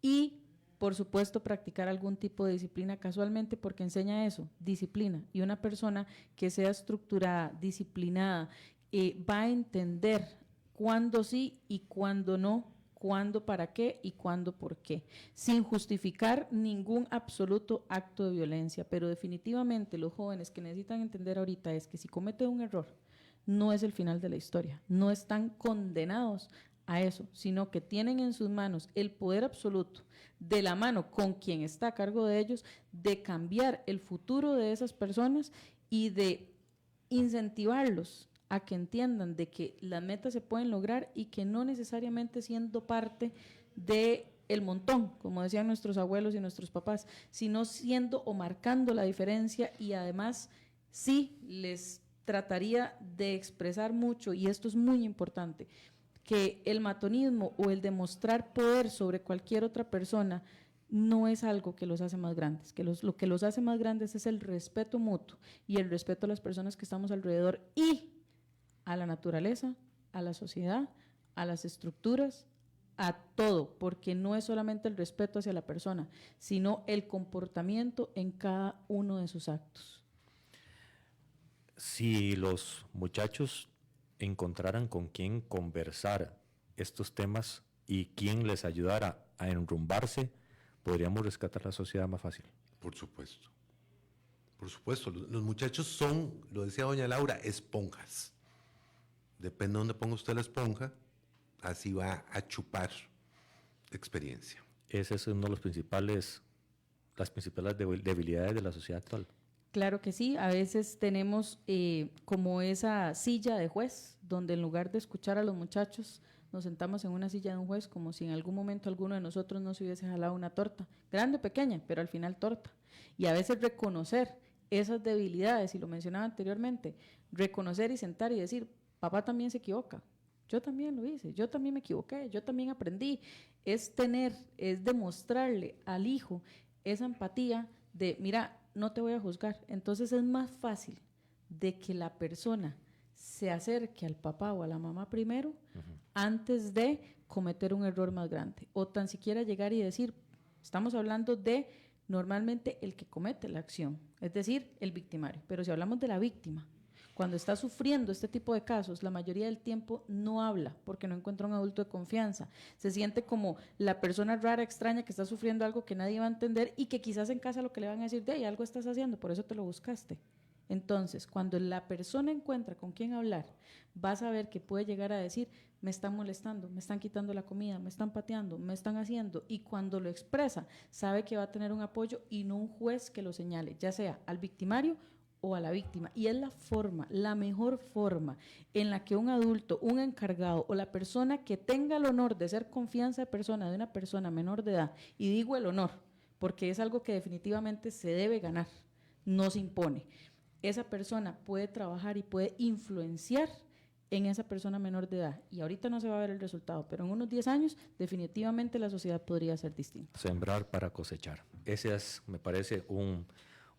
S4: y, por supuesto, practicar algún tipo de disciplina casualmente, porque enseña eso, disciplina. Y una persona que sea estructurada, disciplinada, va a entender cuándo sí y cuándo no, cuándo para qué y cuándo por qué, sin justificar ningún absoluto acto de violencia. Pero definitivamente los jóvenes que necesitan entender ahorita es que si cometen un error, no es el final de la historia, no están condenados a eso, sino que tienen en sus manos el poder absoluto, de la mano con quien está a cargo de ellos, de cambiar el futuro de esas personas y de incentivarlos a que entiendan de que las metas se pueden lograr y que no necesariamente siendo parte del montón, como decían nuestros abuelos y nuestros papás, sino siendo o marcando la diferencia. Y además sí les trataría de expresar mucho, y esto es muy importante, que el matonismo o el demostrar poder sobre cualquier otra persona no es algo que los hace más grandes, que lo que los hace más grandes es el respeto mutuo y el respeto a las personas que estamos alrededor y a la naturaleza, a la sociedad, a las estructuras, a todo, porque no es solamente el respeto hacia la persona, sino el comportamiento en cada uno de sus actos.
S3: Si los muchachos encontraran con quién conversar estos temas y quién les ayudara a enrumbarse, podríamos rescatar la sociedad más fácil.
S5: Por supuesto. Por supuesto, los muchachos son, lo decía doña Laura, esponjas. Depende de dónde ponga usted la esponja, así va a chupar experiencia.
S3: Ese es uno de las principales debilidades de la sociedad actual.
S4: Claro que sí, a veces tenemos como esa silla de juez, donde en lugar de escuchar a los muchachos, nos sentamos en una silla de un juez como si en algún momento alguno de nosotros no se hubiese jalado una torta, grande o pequeña, pero al final torta. Y a veces reconocer esas debilidades, y lo mencionaba anteriormente, reconocer y sentar y decir, papá también se equivoca, yo también lo hice, yo también me equivoqué, yo también aprendí. Es demostrarle al hijo esa empatía de, mira, no te voy a juzgar. Entonces es más fácil de que la persona se acerque al papá o a la mamá primero antes de cometer un error más grande. O tan siquiera llegar y decir, estamos hablando de normalmente el que comete la acción, es decir, el victimario. Pero si hablamos de la víctima, cuando está sufriendo este tipo de casos, la mayoría del tiempo no habla porque no encuentra un adulto de confianza. Se siente como la persona rara, extraña, que está sufriendo algo que nadie va a entender y que quizás en casa lo que le van a decir, de algo estás haciendo, por eso te lo buscaste. Entonces, cuando la persona encuentra con quién hablar, vas a ver que puede llegar a decir, me están molestando, me están quitando la comida, me están pateando, me están haciendo, y cuando lo expresa, sabe que va a tener un apoyo y no un juez que lo señale, ya sea al victimario o a la víctima. Y es la mejor forma en la que un adulto, un encargado o la persona que tenga el honor de ser confianza de persona de una persona menor de edad, y digo el honor, porque es algo que definitivamente se debe ganar, no se impone. Esa persona puede trabajar y puede influenciar en esa persona menor de edad. Y ahorita no se va a ver el resultado, pero en unos 10 años definitivamente la sociedad podría ser distinta.
S3: Sembrar para cosechar. Ese es, me parece, un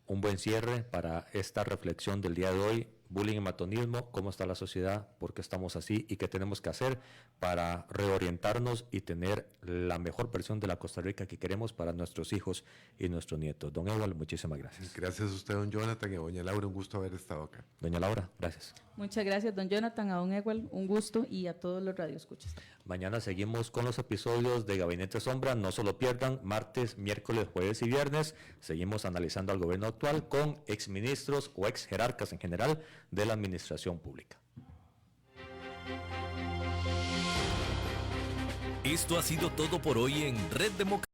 S3: buen cierre para esta reflexión del día de hoy. Bullying y matonismo, cómo está la sociedad, por qué estamos así y qué tenemos que hacer para reorientarnos y tener la mejor versión de la Costa Rica que queremos para nuestros hijos y nuestros nietos. Don Ewald, muchísimas gracias.
S5: Gracias a usted, don Jonathan, y a doña Laura, un gusto haber estado acá.
S3: Doña Laura, gracias.
S4: Muchas gracias, don Jonathan, a don Ewald, un gusto, y a todos los radioescuchas.
S3: Mañana seguimos con los episodios de Gabinete Sombra, no se lo pierdan, martes, miércoles, jueves y viernes. Seguimos analizando al gobierno actual con exministros o ex jerarcas en general de la administración pública.
S2: Esto ha sido todo por hoy en Red Democrática.